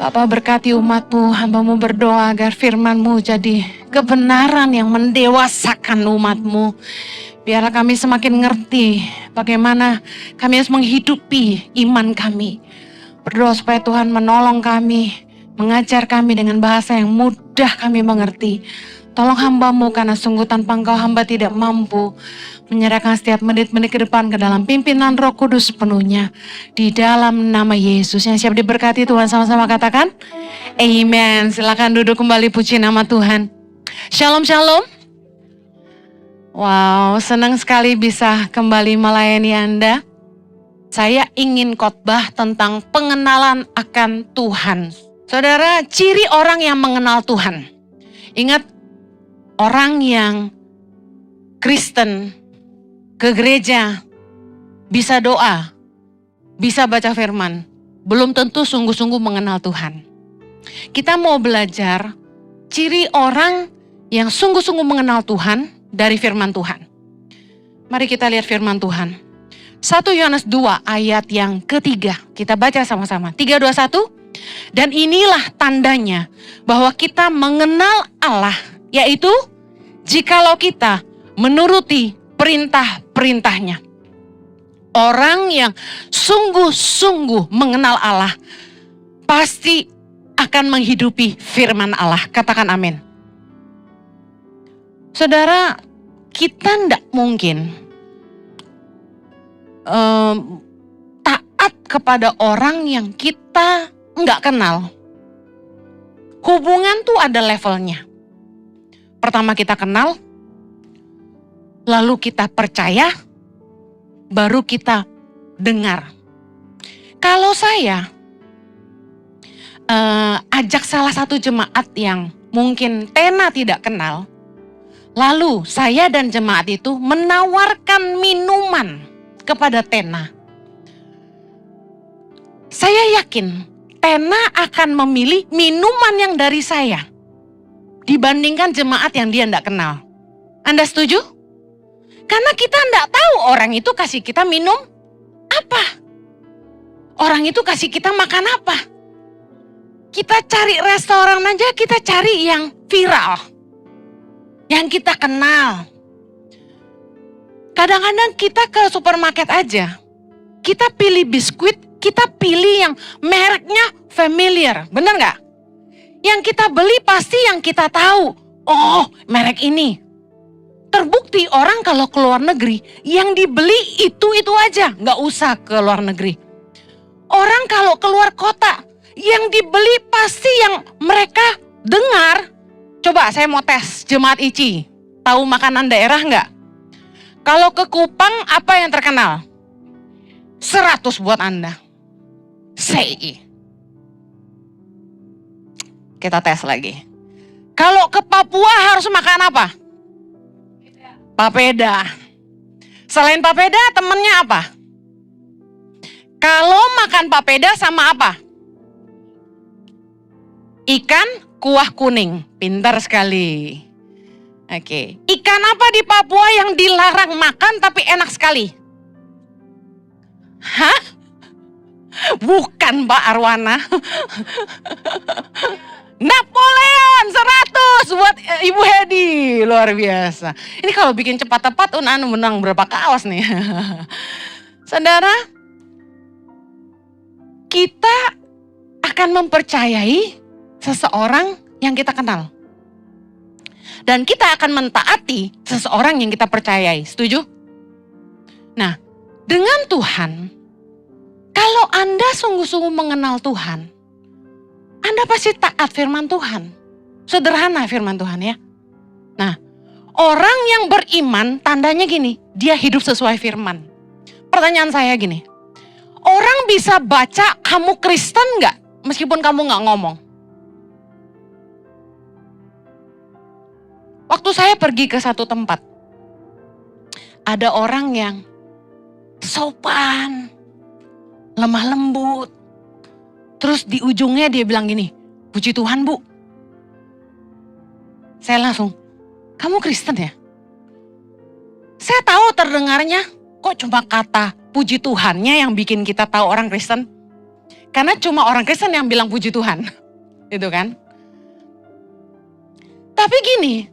Bapa berkati umat-Mu, hamba-Mu berdoa agar firman-Mu jadi kebenaran yang mendewasakan umat-Mu. Biarlah kami semakin ngerti bagaimana kami harus menghidupi iman kami. Berdoa supaya Tuhan menolong kami, mengajar kami dengan bahasa yang mudah kami mengerti. Tolong hamba-Mu karena sungguh tanpa Engkau hamba tidak mampu. Menyerahkan setiap menit-menit ke depan ke dalam pimpinan Roh Kudus penuhnya. Di dalam nama Yesus yang siap diberkati Tuhan, sama-sama katakan Amen. Silakan duduk kembali, puji nama Tuhan. Shalom, shalom. Wow, senang sekali bisa kembali melayani Anda. Saya ingin khotbah tentang pengenalan akan Tuhan. Saudara, ciri orang yang mengenal Tuhan. Ingat, orang yang Kristen ke gereja, bisa doa, bisa baca firman, belum tentu sungguh-sungguh mengenal Tuhan. Kita mau belajar ciri orang yang sungguh-sungguh mengenal Tuhan dari firman Tuhan. Mari kita lihat firman Tuhan. 1 Yohanes 2 ayat yang ketiga. Kita baca sama-sama. 3, 2, 1. Dan inilah tandanya bahwa kita mengenal Allah, yaitu jikalau kita menuruti perintah-perintahnya. Orang yang sungguh-sungguh mengenal Allah pasti akan menghidupi firman Allah. Katakan amin. Saudara, kita tidak mungkin taat kepada orang yang kita nggak kenal. Hubungan tuh ada levelnya. Pertama kita kenal, lalu kita percaya, baru kita dengar. Kalau saya ajak salah satu jemaat yang mungkin Tena tidak kenal, lalu saya dan jemaat itu menawarkan minuman kepada Tena. Saya yakin Tena akan memilih minuman yang dari saya dibandingkan jemaat yang dia tidak kenal. Anda setuju? Karena kita tidak tahu orang itu kasih kita minum apa. Orang itu kasih kita makan apa. Kita cari restoran aja, kita cari yang viral. Yang kita kenal. Kadang-kadang kita ke supermarket aja. Kita pilih biskuit, kita pilih yang mereknya familiar. Benar nggak? Yang kita beli pasti yang kita tahu. Oh, merek ini. Terbukti orang kalau ke luar negeri, yang dibeli itu aja, nggak usah ke luar negeri. Orang kalau keluar kota, yang dibeli pasti yang mereka dengar. Coba saya mau tes jemaat ICI, tahu makanan daerah nggak? Kalau ke Kupang apa yang terkenal? 100 buat Anda. Sei. Kita tes lagi. Kalau ke Papua harus makan apa? Papeda. Selain papeda, temennya apa? Kalau makan papeda sama apa? Ikan kuah kuning. Pintar sekali. Oke. Ikan apa di Papua yang dilarang makan tapi enak sekali? Hah? Bukan Mbak Arwana. Napoleon 100 buat Ibu Hedi, luar biasa. Ini kalau bikin cepat tepat menang berapa kaos nih. Saudara, kita akan mempercayai seseorang yang kita kenal. Dan kita akan mentaati seseorang yang kita percayai, setuju? Nah, dengan Tuhan, kalau Anda sungguh-sungguh mengenal Tuhan, Anda pasti taat firman Tuhan. Sederhana firman Tuhan ya. Nah, orang yang beriman tandanya gini, dia hidup sesuai firman. Pertanyaan saya gini, orang bisa baca kamu Kristen gak? Meskipun kamu gak ngomong. Waktu saya pergi ke satu tempat, ada orang yang sopan, lemah lembut. Terus di ujungnya dia bilang gini, puji Tuhan Bu. Saya langsung, kamu Kristen ya? Saya tahu terdengarnya, kok cuma kata puji Tuhannya yang bikin kita tahu orang Kristen? Karena cuma orang Kristen yang bilang puji Tuhan. Itu kan. Tapi gini,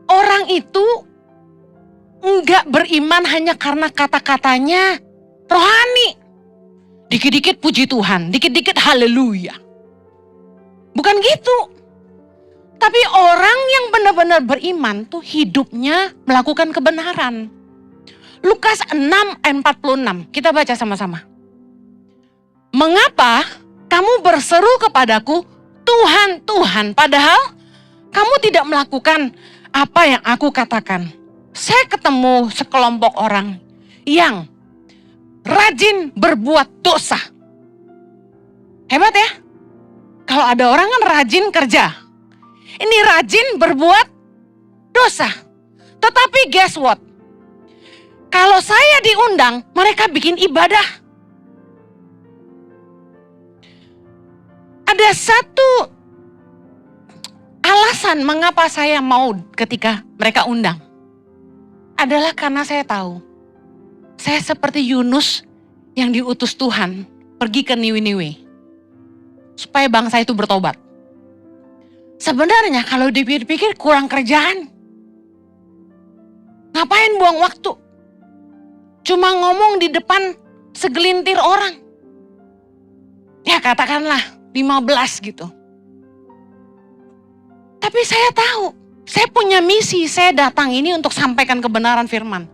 orang itu enggak beriman hanya karena kata-katanya rohani. Dikit-dikit puji Tuhan, dikit-dikit haleluya. Bukan gitu. Tapi orang yang benar-benar beriman tuh hidupnya melakukan kebenaran. Lukas 6 ayat 46, kita baca sama-sama. Mengapa kamu berseru kepadaku, Tuhan, Tuhan, padahal kamu tidak melakukan apa yang aku katakan. Saya ketemu sekelompok orang yang rajin berbuat dosa. Hebat ya? Kalau ada orang kan rajin kerja. Ini rajin berbuat dosa. Tetapi guess what? Kalau saya diundang, mereka bikin ibadah. Ada satu alasan mengapa saya mau ketika mereka undang. Adalah karena saya tahu. Saya seperti Yunus yang diutus Tuhan pergi ke Niniwe. Supaya bangsa itu bertobat. Sebenarnya kalau dipikir-pikir kurang kerjaan. Ngapain buang waktu? Cuma ngomong di depan segelintir orang. Ya katakanlah 15 gitu. Tapi saya tahu, saya punya misi, saya datang ini untuk sampaikan kebenaran firman.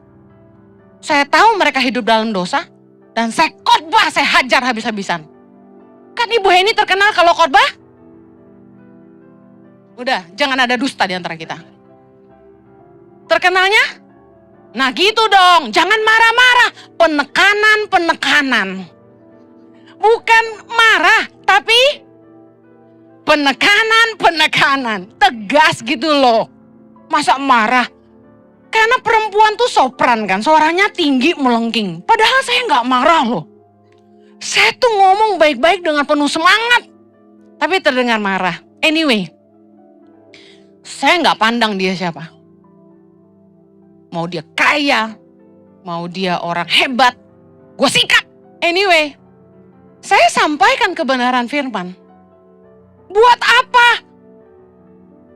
Saya tahu mereka hidup dalam dosa, dan saya khotbah, saya hajar habis-habisan. Kan Ibu Heni terkenal kalau khotbah? Udah, jangan ada dusta di antara kita. Terkenalnya? Nah gitu dong, jangan marah-marah. Penekanan. Bukan marah, tapi penekanan. Tegas gitu loh. Masa marah? Karena perempuan tuh sopran kan, suaranya tinggi melengking. Padahal saya gak marah loh. Saya tuh ngomong baik-baik dengan penuh semangat. Tapi terdengar marah. Anyway, saya gak pandang dia siapa. Mau dia kaya, mau dia orang hebat, gue sikat. Anyway, saya sampaikan kebenaran firman. Buat apa?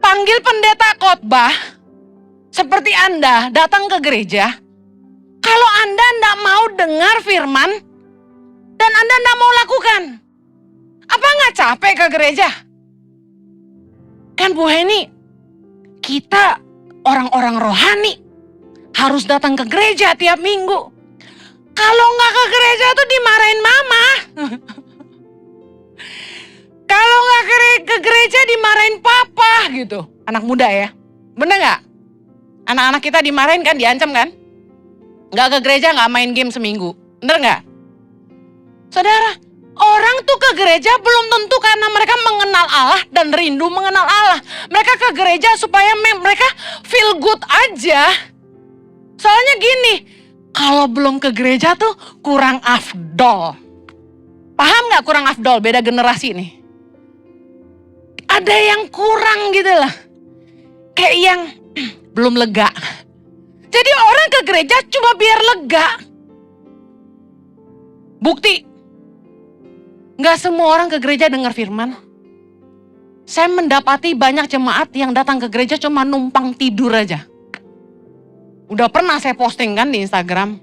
Panggil pendeta khotbah seperti Anda datang ke gereja. Kalau Anda tidak mau dengar firman dan Anda tidak mau lakukan, apa nggak capek ke gereja? Kan Bu Heni, kita orang-orang rohani harus datang ke gereja tiap minggu. Kalau nggak ke gereja tuh dimarahin mama. Kalau nggak ke gereja dimarahin papa gitu. Anak muda ya, bener nggak? Anak-anak kita dimarahin kan, diancam kan? Nggak ke gereja, nggak main game seminggu, bener nggak? Saudara, orang tuh ke gereja belum tentu karena mereka mengenal Allah dan rindu mengenal Allah. Mereka ke gereja supaya mereka feel good aja. Soalnya gini, kalau belum ke gereja tuh kurang afdol. Paham gak kurang afdol? Beda generasi nih. Ada yang kurang gitu lah. Kayak yang belum lega. Jadi orang ke gereja cuma biar lega. Bukti. Gak semua orang ke gereja dengar firman. Saya mendapati banyak jemaat yang datang ke gereja cuma numpang tidur aja. Udah pernah saya posting kan di Instagram.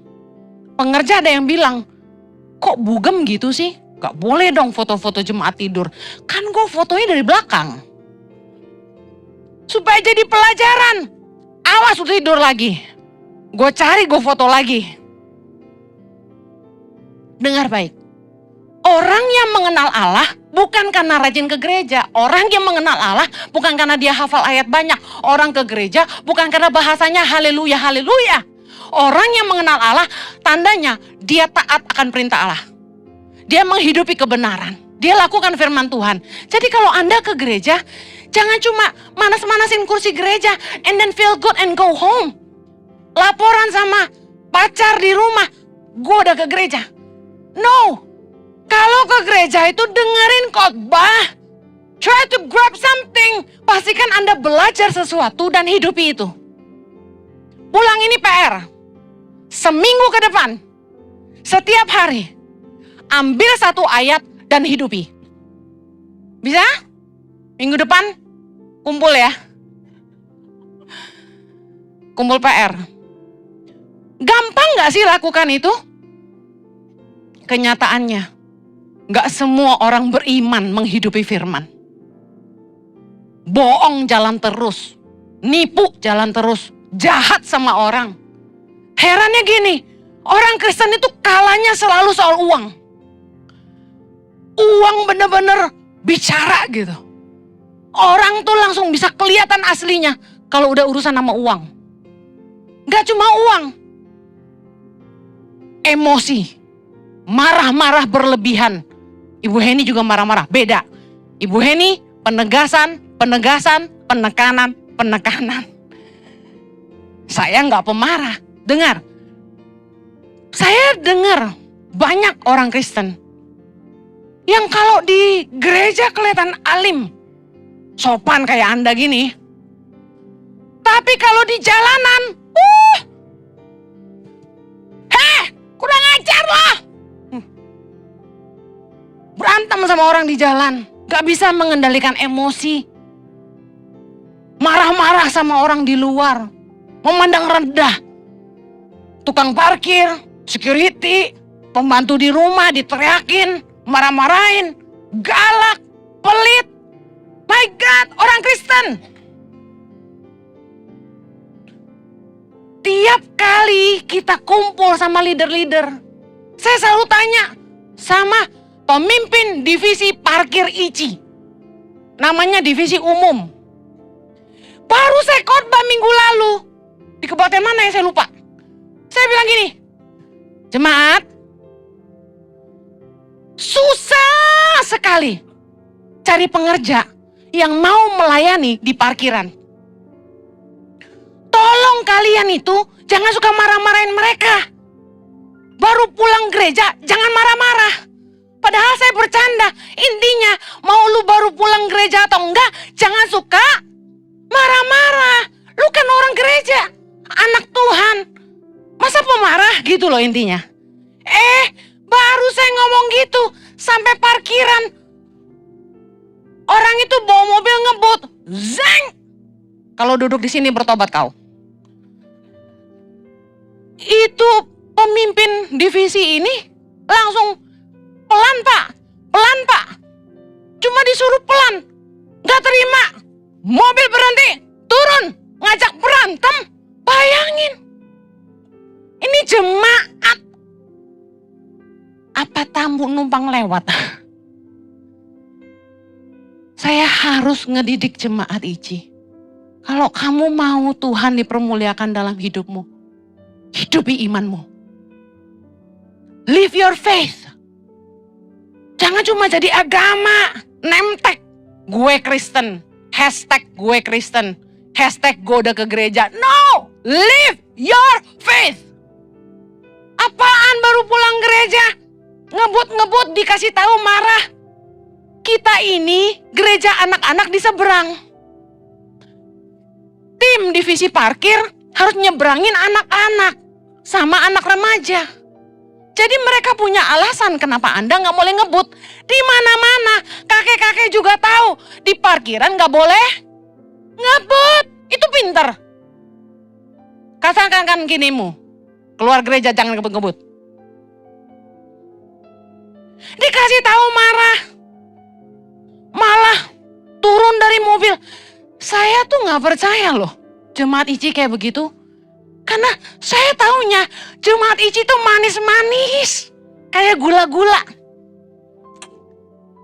Pengerja ada yang bilang, kok bugem gitu sih? Gak boleh dong foto-foto jemaat tidur. Kan gue fotonya dari belakang. Supaya jadi pelajaran. Awas udah tidur lagi. Gue cari, gue foto lagi. Dengar baik. Orang yang mengenal Allah bukan karena rajin ke gereja. Orang yang mengenal Allah bukan karena dia hafal ayat banyak. Orang ke gereja bukan karena bahasanya haleluya, haleluya. Orang yang mengenal Allah tandanya dia taat akan perintah Allah. Dia menghidupi kebenaran. Dia lakukan firman Tuhan. Jadi kalau Anda ke gereja, jangan cuma manas-manasin kursi gereja and then feel good and go home. Laporan sama pacar di rumah, gue udah ke gereja. No. Kalau ke gereja itu dengerin khotbah. Try to grab something. Pastikan Anda belajar sesuatu dan hidupi itu. Pulang ini PR. Seminggu ke depan. Setiap hari. Ambil satu ayat dan hidupi. Bisa? Minggu depan kumpul ya. Kumpul PR. Gampang gak sih lakukan itu? Kenyataannya, gak semua orang beriman menghidupi firman. Bohong jalan terus, nipu jalan terus, jahat sama orang. Herannya gini, orang Kristen itu kalahnya selalu soal uang. Uang bener-bener bicara gitu. Orang tuh langsung bisa kelihatan aslinya kalau udah urusan sama uang. Gak cuma uang. Emosi. Marah-marah berlebihan. Ibu Heni juga marah-marah. Beda. Ibu Heni penekanan. Saya gak pemarah. Dengar. Saya dengar banyak orang Kristen yang kalau di gereja kelihatan alim, sopan kayak Anda gini. Tapi kalau di jalanan, kurang ajar loh. Berantem sama orang di jalan, gak bisa mengendalikan emosi. Marah-marah sama orang di luar, memandang rendah. Tukang parkir, security, pembantu di rumah diteriakin, marah-marahin, galak, pelit. My God, orang Kristen. Tiap kali kita kumpul sama leader-leader, saya selalu tanya sama pemimpin divisi parkir ICI. Namanya divisi umum. Baru saya khotbah minggu lalu. Di kabupaten mana ya saya lupa. Saya bilang gini, jemaat, susah sekali cari pengerja yang mau melayani di parkiran. Tolong kalian itu jangan suka marah-marahin mereka. Baru pulang gereja jangan marah-marah. Padahal saya bercanda. Intinya mau lu baru pulang gereja atau enggak, jangan suka marah-marah. Lu kan orang gereja, anak Tuhan. Masa pemarah gitu loh intinya. Baru saya ngomong gitu sampai parkiran. Orang itu bawa mobil ngebut. Zeng. Kalau duduk di sini bertobat kau. Itu pemimpin divisi ini langsung pelan pak. Cuma disuruh pelan. Gak terima. Mobil berhenti. Turun. Ngajak berantem. Bayangin. Ini jemaat. Apa tamu numpang lewat? Saya harus ngedidik jemaat ICI. Kalau kamu mau Tuhan dipermuliakan dalam hidupmu, hidupi imanmu. Live your faith. Jangan cuma jadi agama, nemtek. Gue Kristen, hashtag gue Kristen, hashtag gue udah ke gereja. No, live your faith. Apaan baru pulang gereja? Ngebut-ngebut dikasih tahu marah. Kita ini gereja anak-anak di seberang. Tim divisi parkir harus nyeberangin anak-anak sama anak remaja. Jadi mereka punya alasan kenapa Anda nggak boleh ngebut. Di mana-mana kakek-kakek juga tahu di parkiran nggak boleh ngebut. Itu pinter. Katakan kan ginimu, keluar gereja jangan ngebut-ngebut. Dikasih tahu marah, malah turun dari mobil. Saya tuh nggak percaya loh jemaat ICI kayak begitu. Karena saya taunya jemaat ICI tuh manis-manis. Kayak gula-gula.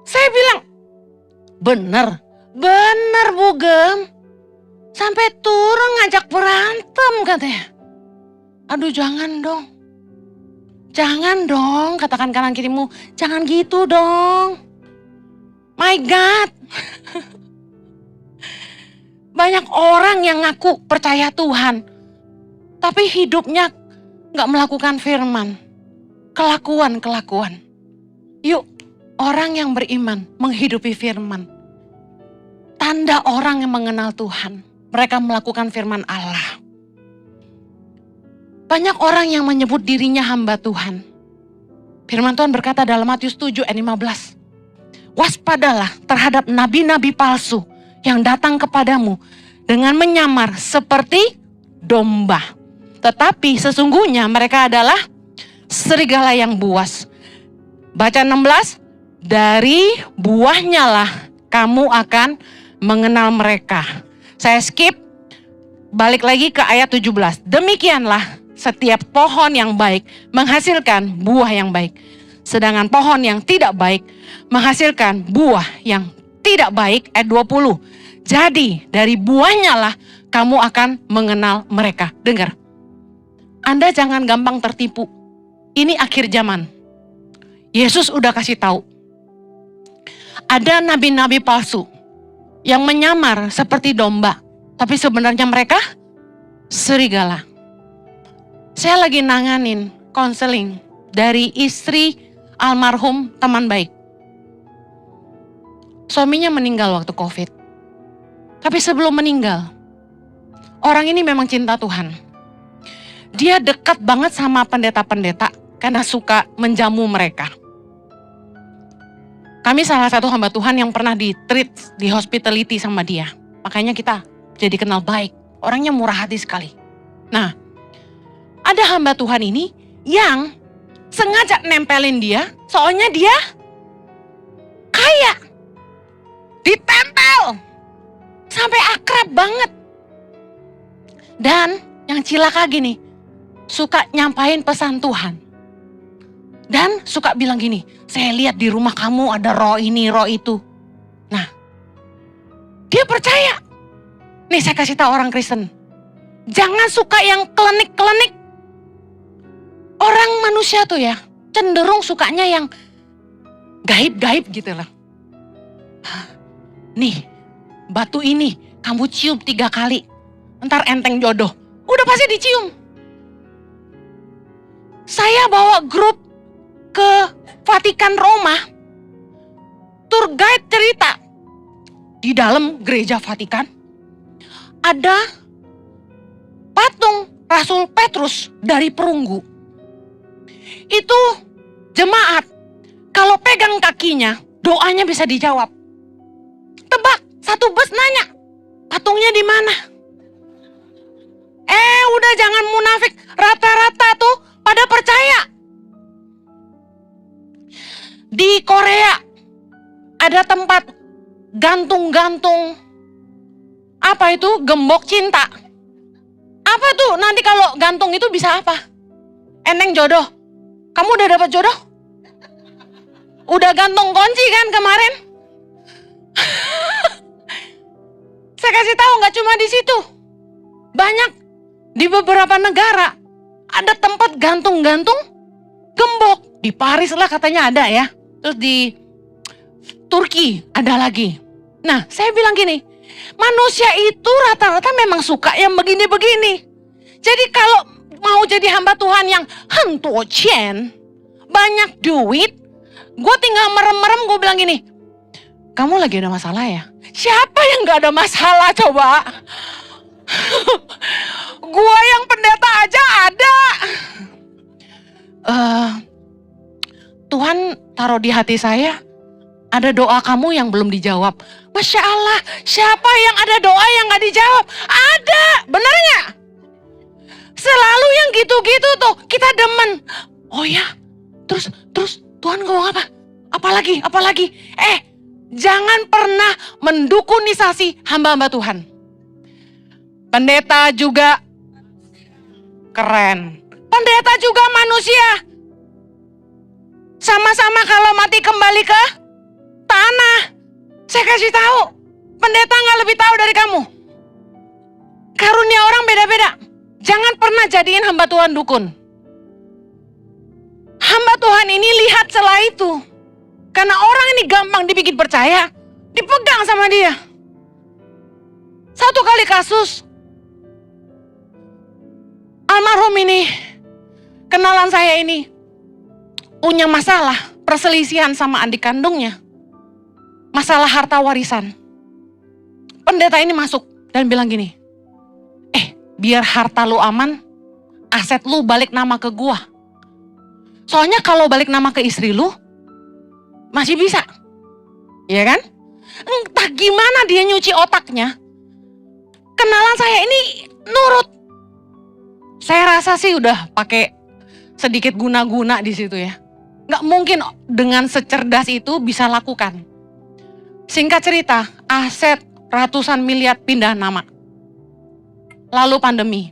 Saya bilang, bener Bu Gem. Sampai turun ngajak berantem katanya. Aduh jangan dong. Jangan dong, katakan kanan kirimu. Jangan gitu dong. My God. Banyak orang yang ngaku percaya Tuhan. Tapi hidupnya gak melakukan firman. Kelakuan. Yuk, orang yang beriman menghidupi firman. Tanda orang yang mengenal Tuhan. Mereka melakukan firman Allah. Banyak orang yang menyebut dirinya hamba Tuhan. Firman Tuhan berkata dalam Matius 7 ayat 15. waspadalah terhadap nabi-nabi palsu yang datang kepadamu dengan menyamar seperti domba. Tetapi sesungguhnya mereka adalah serigala yang buas. Baca 16, dari buahnya lah kamu akan mengenal mereka. Saya skip, balik lagi ke ayat 17. Demikianlah setiap pohon yang baik menghasilkan buah yang baik. Sedangkan pohon yang tidak baik menghasilkan buah yang tidak baik. Ayat 20. Jadi dari buahnya lah kamu akan mengenal mereka. Dengar, Anda jangan gampang tertipu. Ini akhir zaman. Yesus udah kasih tahu. Ada nabi-nabi palsu yang menyamar seperti domba, tapi sebenarnya mereka serigala. Saya lagi nanganin konseling dari istri almarhum teman baik. Suaminya meninggal waktu COVID. Tapi sebelum meninggal, orang ini memang cinta Tuhan. Dia dekat banget sama pendeta-pendeta karena suka menjamu mereka. Kami salah satu hamba Tuhan yang pernah di-treat, di hospitality sama dia. Makanya kita jadi kenal baik. Orangnya murah hati sekali. Nah, ada hamba Tuhan ini yang sengaja nempelin dia, soalnya dia kaya. Ditempel. Sampai akrab banget. Dan yang cilaka gini, suka nyampain pesan Tuhan. Dan suka bilang gini, saya lihat di rumah kamu ada roh ini, roh itu. Nah, dia percaya. Nih saya kasih tahu orang Kristen. Jangan suka yang klenik-klenik. Orang manusia tuh ya, cenderung sukanya yang gaib-gaib gitu lah. Nih, batu ini kamu cium 3 kali. Ntar enteng jodoh. Udah pasti dicium. Saya bawa grup ke Vatikan Roma, tour guide cerita, di dalam gereja Vatikan ada patung Rasul Petrus dari perunggu. Itu jemaat, kalau pegang kakinya, doanya bisa dijawab. Tebak, satu bus nanya, patungnya di mana? Udah jangan munafik, rata-rata tuh pada percaya. Di Korea ada tempat gantung-gantung apa itu? Gembok cinta. Apa tuh? Nanti kalau gantung itu bisa apa? Enteng jodoh. Kamu udah dapat jodoh? Udah gantung kunci kan kemarin? Saya kasih tahu nggak cuma di situ. Banyak di beberapa negara ada tempat gantung-gantung gembok. Di Paris lah katanya ada ya. Terus di Turki ada lagi. Nah, saya bilang gini, manusia itu rata-rata memang suka yang begini-begini. Jadi kalau mau jadi hamba Tuhan yang hantu chen, banyak duit, gue tinggal merem-merem, gue bilang gini, kamu lagi ada masalah ya? Siapa yang gak ada masalah coba? Gue yang pendeta aja ada. Tuhan taruh di hati saya, ada doa kamu yang belum dijawab. Masya Allah, siapa yang ada doa yang gak dijawab? Ada, bener gak? Selalu yang gitu-gitu tuh, kita demen. Oh ya, terus Tuhan ngomong apa? Apalagi? Jangan pernah mendukunisasi hamba-hamba Tuhan. Pendeta juga keren. Pendeta juga manusia. Sama-sama kalau mati kembali ke tanah. Saya kasih tahu, pendeta nggak lebih tahu dari kamu. Karunia orang beda-beda. Jangan pernah jadiin hamba Tuhan dukun. Hamba Tuhan ini lihat celah itu. Karena orang ini gampang dibikin percaya, dipegang sama dia. Satu kali kasus, almarhum ini, kenalan saya ini, punya masalah perselisihan sama adik kandungnya. Masalah harta warisan. Pendeta ini masuk dan bilang gini, biar harta lu aman, aset lu balik nama ke gua. Soalnya kalau balik nama ke istri lu, masih bisa. Iya kan? Entah gimana dia nyuci otaknya. Kenalan saya ini nurut. Saya rasa sih udah pakai sedikit guna-guna di situ ya. Nggak mungkin dengan secerdas itu bisa lakukan. Singkat cerita, aset ratusan miliar pindah nama. Lalu pandemi,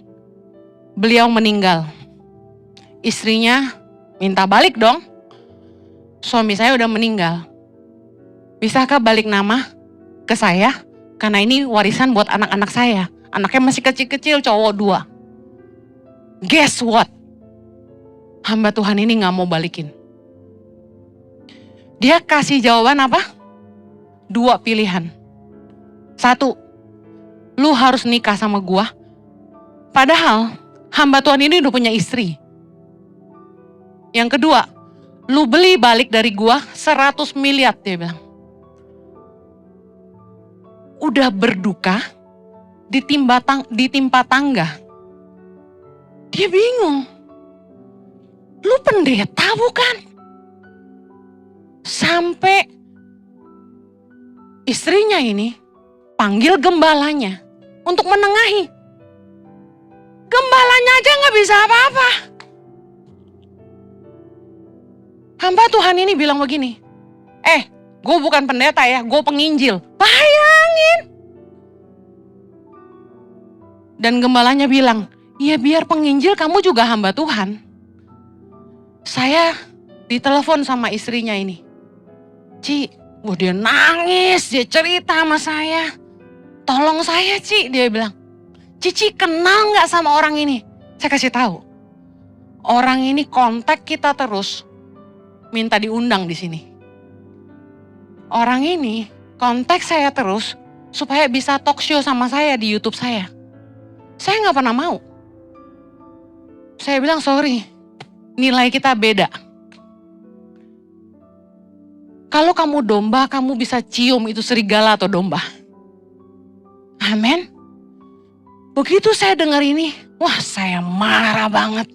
beliau meninggal. Istrinya minta balik dong. Suami saya udah meninggal. Bisakah balik nama ke saya? Karena ini warisan buat anak-anak saya. Anaknya masih kecil-kecil, cowok 2. Guess what? Hamba Tuhan ini gak mau balikin. Dia kasih jawaban apa? 2 pilihan. 1, lu harus nikah sama gua. Padahal hamba Tuhan ini udah punya istri. Yang kedua, lu beli balik dari gua 100 miliar, dia bilang. Udah berduka, ditimpa tangga. Dia bingung. Lu pendeta bukan? Sampai istrinya ini panggil gembalanya untuk menengahi. Gembalanya aja gak bisa apa-apa. Hamba Tuhan ini bilang begini, gue bukan pendeta ya, gue penginjil. Bayangin. Dan gembalanya bilang, ya biar penginjil kamu juga hamba Tuhan. Saya ditelepon sama istrinya ini. Ci, dia nangis, dia cerita sama saya. Tolong saya Ci, dia bilang. Cici kenal gak sama orang ini? Saya kasih tahu. Orang ini kontak kita terus, minta diundang di sini. Orang ini kontak saya terus supaya bisa talk show sama saya di YouTube saya. Saya gak pernah mau. Saya bilang sorry, nilai kita beda. Kalau kamu domba, kamu bisa cium itu serigala atau domba. Amin. Begitu saya dengar ini, wah saya marah banget.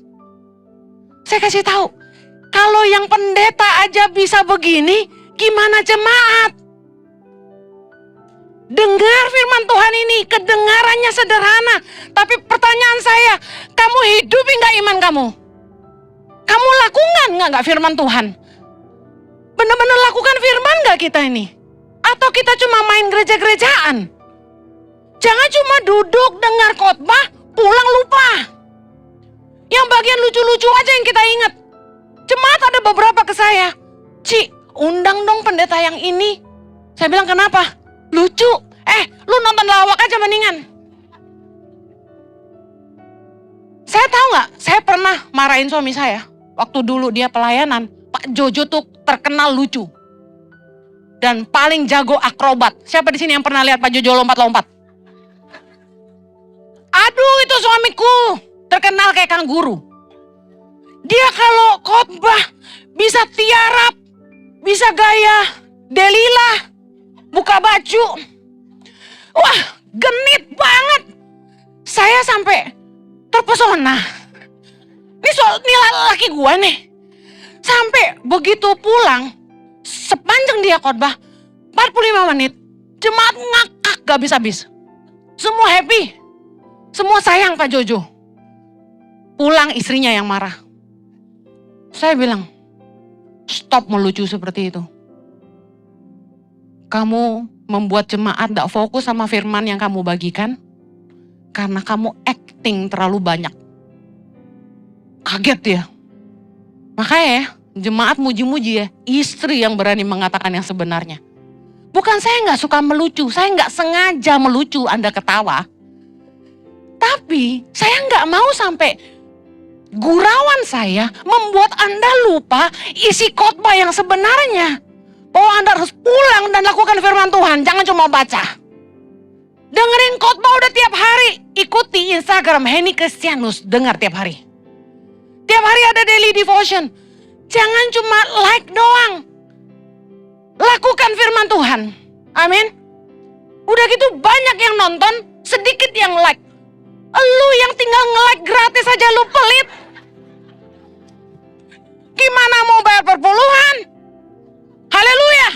Saya kasih tahu, kalau yang pendeta aja bisa begini, gimana jemaat? Dengar firman Tuhan ini, kedengarannya sederhana. Tapi pertanyaan saya, kamu hidupi gak iman kamu? Kamu lakukan gak firman Tuhan? Benar-benar lakukan firman gak kita ini? Atau kita cuma main gereja-gerejaan? Jangan cuma duduk dengar khotbah, pulang lupa. Yang bagian lucu-lucu aja yang kita ingat. Jemaat ada beberapa ke saya, Ci, undang dong pendeta yang ini. Saya bilang kenapa? Lucu. Lu nonton lawak aja mendingan. Saya tahu gak, saya pernah marahin suami saya. Waktu dulu dia pelayanan, Pak Jojo tuh terkenal lucu. Dan paling jago akrobat. Siapa di sini yang pernah lihat Pak Jojo lompat-lompat? Aduh, itu suamiku terkenal kayak kanguru. Dia kalau khotbah bisa tiarap, bisa gaya Delila, buka baju. Wah, genit banget. Saya sampai terpesona. Ini laki gue nih. Sampai begitu pulang, sepanjang dia khotbah 45 menit, jemaat ngakak gak habis-habis. Semua happy. Semua sayang Pak Jojo. Pulang istrinya yang marah. Saya bilang, stop melucu seperti itu. Kamu membuat jemaat gak fokus sama firman yang kamu bagikan. Karena kamu acting terlalu banyak. Kaget dia. Makanya ya, jemaat muji-muji ya, istri yang berani mengatakan yang sebenarnya. Bukan saya gak suka melucu, saya gak sengaja melucu Anda ketawa. Tapi saya nggak mau sampai gurauan saya membuat Anda lupa isi khotbah yang sebenarnya. Bahwa Anda harus pulang dan lakukan firman Tuhan, jangan cuma baca. Dengerin khotbah udah tiap hari, ikuti Instagram Henny Kristianus, dengar tiap hari. Tiap hari ada daily devotion. Jangan cuma like doang. Lakukan firman Tuhan. Amin. Udah gitu banyak yang nonton, sedikit yang like. Lu yang tinggal nge-like gratis aja lu pelit. Gimana mau bayar perpuluhan? Haleluya.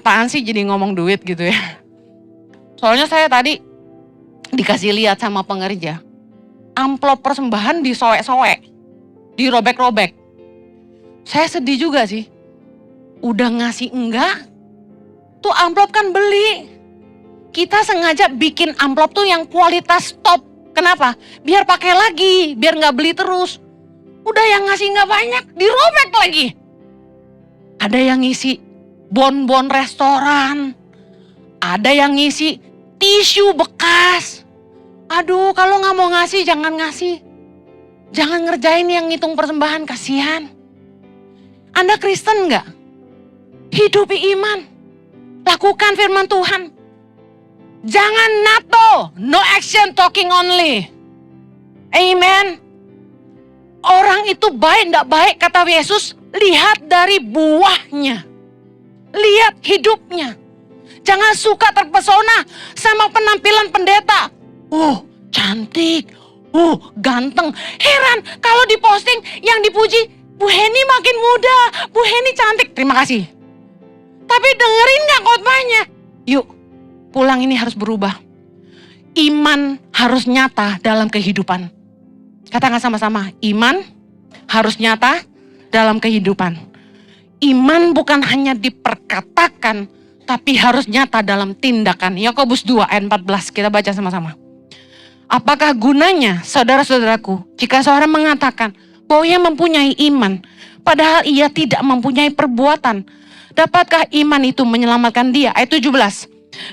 apaan sih jadi ngomong duit gitu ya. Soalnya saya tadi dikasih lihat sama pengerja, amplop persembahan disoek-soek, dirobek-robek. Saya sedih juga sih. Udah ngasih enggak, tuh amplop kan beli. Kita sengaja bikin amplop tuh yang kualitas top. Kenapa? Biar pakai lagi, biar nggak beli terus. Udah yang ngasih nggak banyak, dirobek lagi. Ada yang ngisi bon-bon restoran, ada yang ngisi tisu bekas. Aduh, kalau nggak mau ngasih, jangan ngasih. Jangan ngerjain yang ngitung persembahan, kasihan. Anda Kristen nggak? Hidupi iman. Lakukan firman Tuhan. Jangan NATO, no action, talking only. Amen. Orang itu baik nggak baik, kata Yesus, lihat dari buahnya. Lihat hidupnya. Jangan suka terpesona sama penampilan pendeta. Cantik. Ganteng. Heran kalau diposting yang dipuji, Bu Heni makin muda, Bu Heni cantik. Terima kasih. Tapi dengerin gak khotbahnya? Yuk, pulang ini harus berubah. Iman harus nyata dalam kehidupan. Katakan sama-sama, iman harus nyata dalam kehidupan. Iman bukan hanya diperkatakan, tapi harus nyata dalam tindakan. Yakobus 2 ayat 14, kita baca sama-sama. Apakah gunanya, saudara-saudaraku, jika seorang mengatakan bahwa ia mempunyai iman, padahal ia tidak mempunyai perbuatan? Dapatkah iman itu menyelamatkan dia? Ayat 17.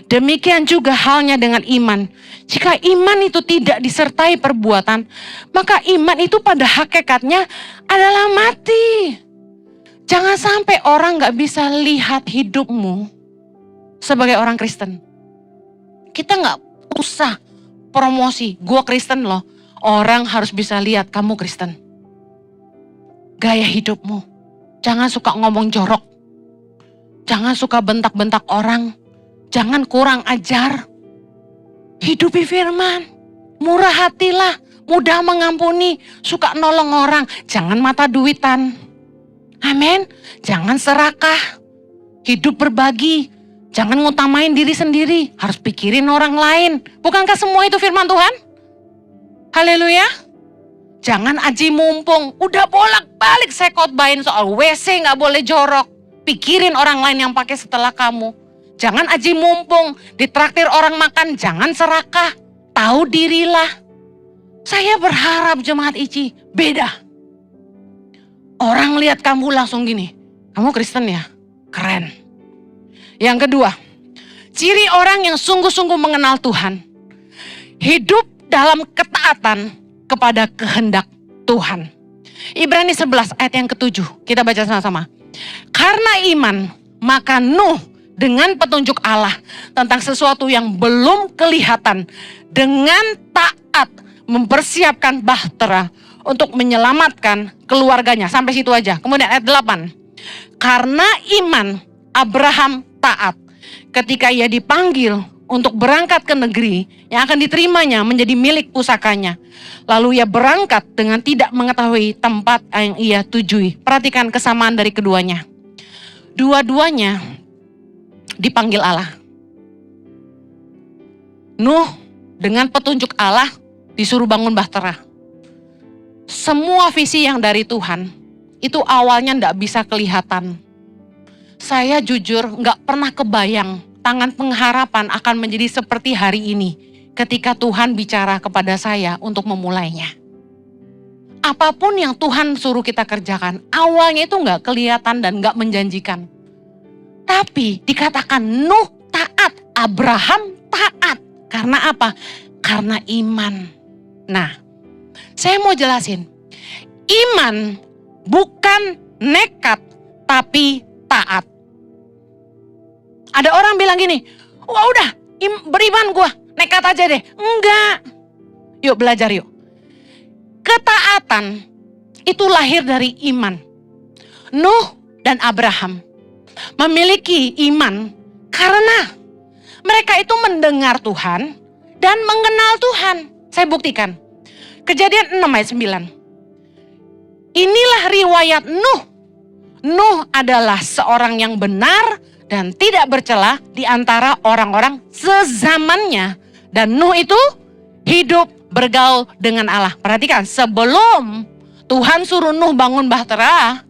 Demikian juga halnya dengan iman. Jika iman itu tidak disertai perbuatan, maka iman itu pada hakikatnya adalah mati. Jangan sampai orang gak bisa lihat hidupmu sebagai orang Kristen. Kita gak usah promosi, gue Kristen loh. Orang harus bisa lihat kamu Kristen. Gaya hidupmu. Jangan suka ngomong jorok. Jangan suka bentak-bentak orang. Jangan kurang ajar. Hidupi firman. Murah hatilah. Mudah mengampuni. Suka nolong orang. Jangan mata duitan. Amin. Jangan serakah. Hidup berbagi. Jangan ngutamain diri sendiri. Harus pikirin orang lain. Bukankah semua itu firman Tuhan? Haleluya. Jangan aji mumpung. Udah bolak-balik saya khotbahin soal WC gak boleh jorok. Pikirin orang lain yang pakai setelah kamu. Jangan aji mumpung, ditraktir orang makan, jangan serakah. Tahu dirilah. Saya berharap jemaat ICI beda. Orang lihat kamu langsung gini, kamu Kristen ya? Keren. Yang kedua, ciri orang yang sungguh-sungguh mengenal Tuhan. Hidup dalam ketaatan kepada kehendak Tuhan. Ibrani 11 ayat yang ke-7, kita baca sama-sama. Karena iman, maka Nuh dengan petunjuk Allah tentang sesuatu yang belum kelihatan, dengan taat mempersiapkan bahtera untuk menyelamatkan keluarganya. Sampai situ aja. Kemudian ayat 8. Karena iman, Abraham taat ketika ia dipanggil untuk berangkat ke negeri yang akan diterimanya menjadi milik pusakanya. Lalu ia berangkat dengan tidak mengetahui tempat yang ia tujui. Perhatikan kesamaan dari keduanya. Dua-duanya dipanggil Allah. Nuh dengan petunjuk Allah disuruh bangun bahtera. Semua visi yang dari Tuhan itu awalnya nggak bisa kelihatan. Saya jujur nggak pernah kebayang tangan pengharapan akan menjadi seperti hari ini ketika Tuhan bicara kepada saya untuk memulainya. Apapun yang Tuhan suruh kita kerjakan, awalnya itu nggak kelihatan dan nggak menjanjikan. Tapi dikatakan Nuh taat, Abraham taat. Karena apa? Karena iman. Nah, saya mau jelasin. Iman bukan nekat, tapi taat. Ada orang bilang gini, wah udah beriman gue, nekat aja deh. Enggak. Yuk belajar yuk. Ketaatan itu lahir dari iman. Nuh dan Abraham memiliki iman karena mereka itu mendengar Tuhan dan mengenal Tuhan. Saya buktikan. Kejadian 6 ayat 9. Inilah riwayat Nuh. Nuh adalah seorang yang benar dan tidak bercela di antara orang-orang sezamannya. Dan Nuh itu hidup bergaul dengan Allah. Perhatikan, sebelum Tuhan suruh Nuh bangun bahtera,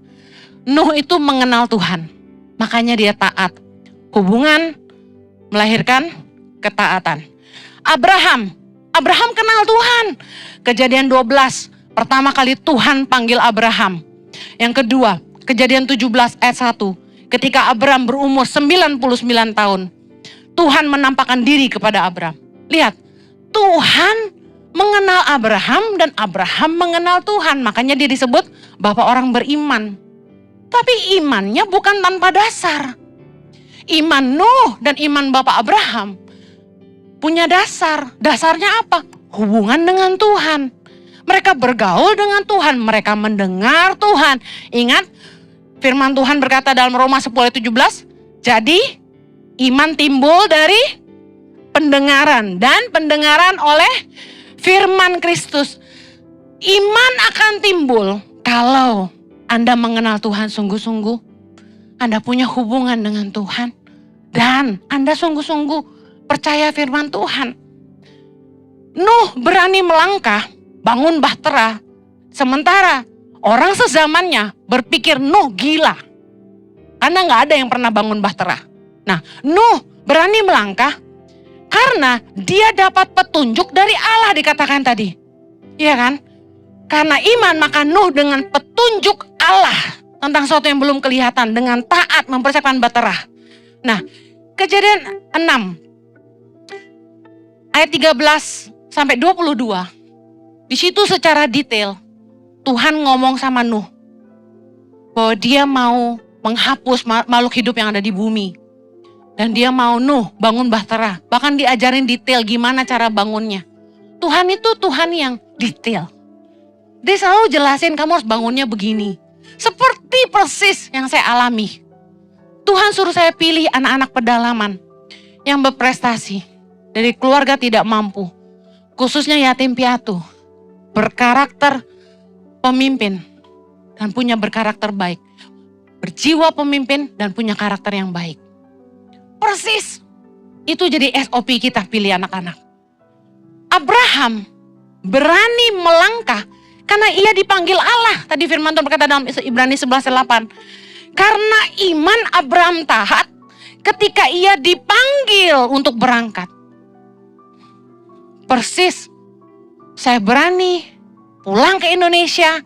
Nuh itu mengenal Tuhan. Makanya dia taat. Hubungan melahirkan ketaatan. Abraham kenal Tuhan. Kejadian 12, pertama kali Tuhan panggil Abraham. Yang kedua, Kejadian 17 ayat 1. Ketika Abraham berumur 99 tahun, Tuhan menampakkan diri kepada Abraham. Lihat, Tuhan mengenal Abraham dan Abraham mengenal Tuhan. Makanya dia disebut bapak orang beriman. Tapi imannya bukan tanpa dasar. Iman Nuh dan iman bapak Abraham punya dasar. Dasarnya apa? Hubungan dengan Tuhan. Mereka bergaul dengan Tuhan. Mereka mendengar Tuhan. Ingat, firman Tuhan berkata dalam Roma 10:17. Jadi, iman timbul dari pendengaran. Dan pendengaran oleh firman Kristus. Iman akan timbul kalau Anda mengenal Tuhan sungguh-sungguh. Anda punya hubungan dengan Tuhan. Dan Anda sungguh-sungguh percaya firman Tuhan. Nuh berani melangkah, bangun bahtera. Sementara orang sezamannya berpikir Nuh gila. Karena gak ada yang pernah bangun bahtera. Nah, Nuh berani melangkah karena dia dapat petunjuk dari Allah dikatakan tadi. Iya kan? Karena iman maka Nuh dengan petunjuk Allah tentang sesuatu yang belum kelihatan. Dengan taat mempersiapkan bahtera. Nah, Kejadian 6 ayat 13 sampai 22. Di situ secara detail Tuhan ngomong sama Nuh bahwa dia mau menghapus makhluk hidup yang ada di bumi. Dan dia mau Nuh bangun bahtera. Bahkan diajarin detail gimana cara bangunnya. Tuhan itu Tuhan yang detail. Dia selalu jelasin kamu harus bangunnya begini. Seperti persis yang saya alami. Tuhan suruh saya pilih anak-anak pedalaman yang berprestasi dari keluarga tidak mampu, khususnya yatim piatu, berkarakter pemimpin dan punya berkarakter baik, berjiwa pemimpin dan punya karakter yang baik. Persis itu jadi SOP kita pilih anak-anak. Abraham berani melangkah karena ia dipanggil Allah. Tadi firman Tuhan berkata dalam Ibrani 11:8. Karena iman Abraham taat ketika ia dipanggil untuk berangkat. Persis, saya berani pulang ke Indonesia,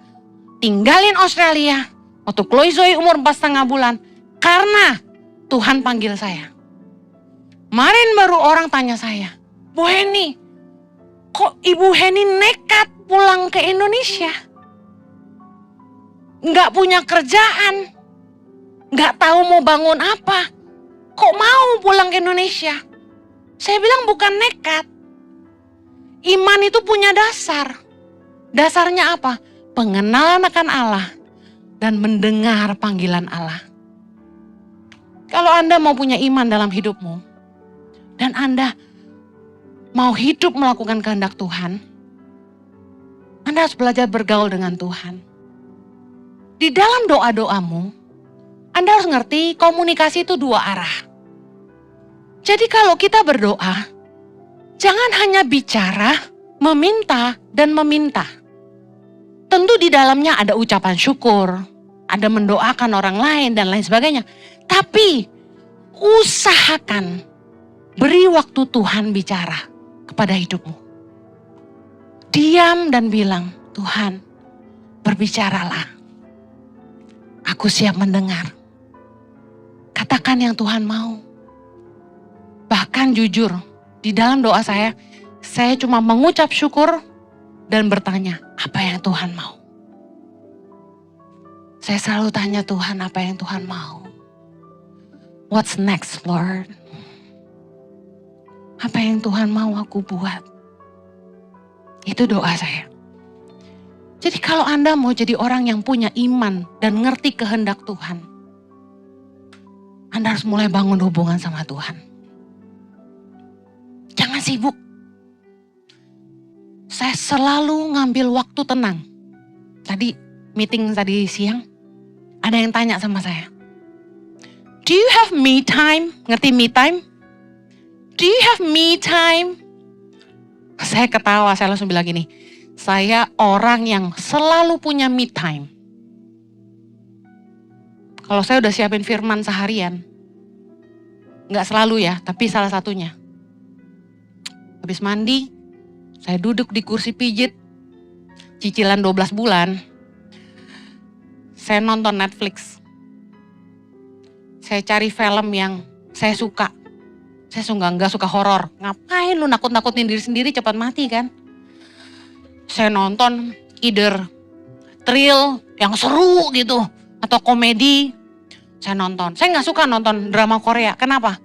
tinggalin Australia, waktu Chloe Zoe umur 4,5 bulan, karena Tuhan panggil saya. Kemarin baru orang tanya saya, Bu Heni, kok Ibu Heni nekat pulang ke Indonesia? Nggak punya kerjaan. Gak tahu mau bangun apa. Kok mau pulang ke Indonesia? Saya bilang bukan nekat. Iman itu punya dasar. Dasarnya apa? Pengenalan akan Allah dan mendengar panggilan Allah. Kalau Anda mau punya iman dalam hidupmu dan Anda mau hidup melakukan kehendak Tuhan, Anda harus belajar bergaul dengan Tuhan. Di dalam doa-doamu, Anda harus ngerti komunikasi itu dua arah. Jadi kalau kita berdoa, jangan hanya bicara, meminta, dan meminta. Tentu di dalamnya ada ucapan syukur, ada mendoakan orang lain dan lain sebagainya. Tapi usahakan beri waktu Tuhan bicara kepada hidupmu. Diam dan bilang, Tuhan berbicaralah. Aku siap mendengar. Katakan yang Tuhan mau. Bahkan jujur, di dalam doa saya cuma mengucap syukur dan bertanya, apa yang Tuhan mau? Saya selalu tanya Tuhan, apa yang Tuhan mau? What's next, Lord? Apa yang Tuhan mau aku buat? Itu doa saya. Jadi kalau Anda mau jadi orang yang punya iman dan ngerti kehendak Tuhan, Anda harus mulai bangun hubungan sama Tuhan. Jangan sibuk. Saya selalu ngambil waktu tenang. Tadi meeting tadi siang, ada yang tanya sama saya. Do you have me time? Ngerti me time? Do you have me time? Saya ketawa, saya langsung bilang gini, saya orang yang selalu punya me time. Kalau saya udah siapin firman seharian, nggak selalu ya, tapi salah satunya. Habis mandi, saya duduk di kursi pijit, cicilan 12 bulan, saya nonton Netflix. Saya cari film yang saya suka. Saya nggak suka horor. Ngapain lu nakut-nakutin diri sendiri, cepat mati kan? Saya nonton either thrill yang seru gitu, atau komedi. Saya nonton. Saya nggak suka nonton drama Korea. Kenapa?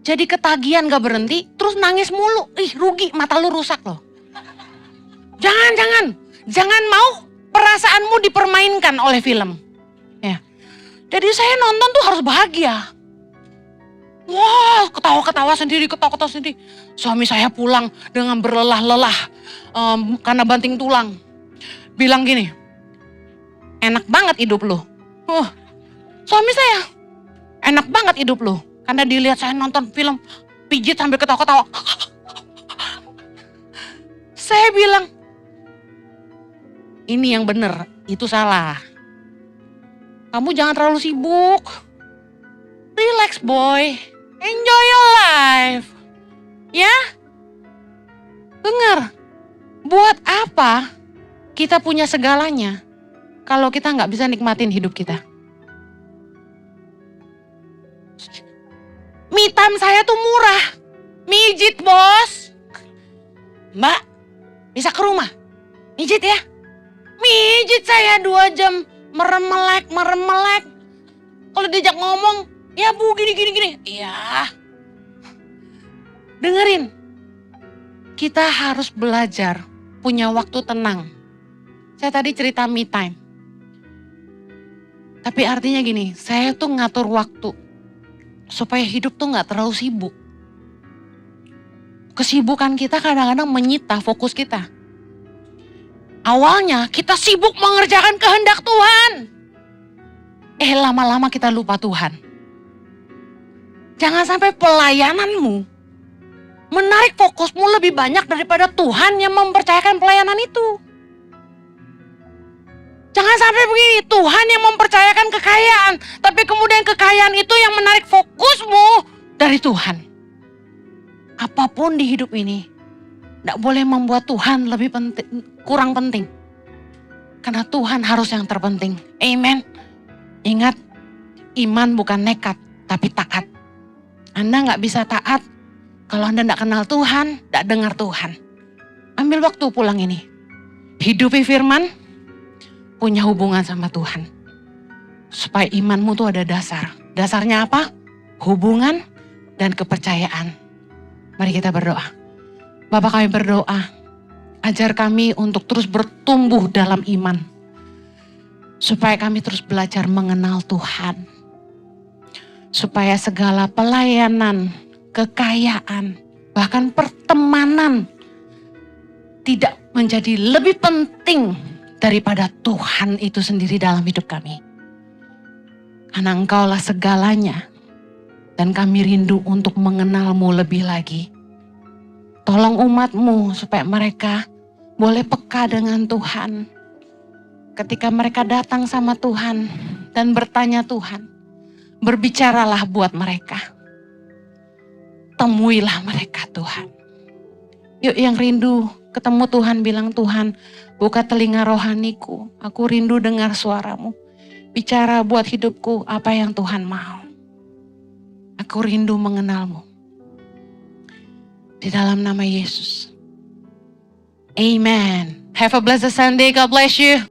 Jadi ketagihan gak berhenti, terus nangis mulu. Ih, rugi, mata lu rusak loh. Jangan mau perasaanmu dipermainkan oleh film. Ya. Jadi saya nonton tuh harus bahagia. Wah, ketawa-ketawa sendiri. Suami saya pulang dengan berlelah-lelah karena banting tulang. Bilang gini, enak banget hidup lu. Suami saya, enak banget hidup lu. Karena dilihat saya nonton film pijit sambil ketawa-ketawa. Saya bilang, ini yang benar, itu salah. Kamu jangan terlalu sibuk. Relax boy, enjoy your life. Ya, dengar, buat apa kita punya segalanya kalau kita nggak bisa nikmatin hidup kita? Me time saya tuh murah. Mijit bos. Mbak, bisa ke rumah? Mijit ya? Mijit saya 2 jam. Meremelek. Kalau diajak ngomong, ya bu gini. Iya. Dengerin. Kita harus belajar punya waktu tenang. Saya tadi cerita me time. Tapi artinya gini, saya tuh ngatur waktu. Supaya hidup tuh gak terlalu sibuk. Kesibukan kita kadang-kadang menyita fokus kita. Awalnya kita sibuk mengerjakan kehendak Tuhan. Lama-lama kita lupa Tuhan. Jangan sampai pelayananmu menarik fokusmu lebih banyak daripada Tuhan yang mempercayakan pelayanan itu. Jangan sampai begini, Tuhan yang mempercayakan kekayaan, tapi kemudian kekayaan itu yang menarik fokusmu dari Tuhan. Apapun di hidup ini, tidak boleh membuat Tuhan lebih penting, kurang penting. Karena Tuhan harus yang terpenting. Amen. Ingat, iman bukan nekat, tapi taat. Anda nggak bisa taat kalau Anda tidak kenal Tuhan, tidak dengar Tuhan. Ambil waktu pulang ini. Hidupi firman, punya hubungan sama Tuhan. Supaya imanmu tuh ada dasar. Dasarnya apa? Hubungan dan kepercayaan. Mari kita berdoa. Bapa, kami berdoa. Ajar kami untuk terus bertumbuh dalam iman. Supaya kami terus belajar mengenal Tuhan. Supaya segala pelayanan, kekayaan, bahkan pertemanan tidak menjadi lebih penting daripada Tuhan itu sendiri dalam hidup kami. Karena Engkaulah segalanya. Dan kami rindu untuk mengenal-Mu lebih lagi. Tolong umat-Mu supaya mereka boleh peka dengan Tuhan. Ketika mereka datang sama Tuhan dan bertanya Tuhan, berbicaralah buat mereka. Temuilah mereka Tuhan. Yuk yang rindu ketemu Tuhan bilang, Tuhan buka telinga rohaniku, aku rindu dengar suaramu. Bicara buat hidupku apa yang Tuhan mau. Aku rindu mengenalmu. Di dalam nama Yesus. Amen. Have a blessed Sunday. God bless you.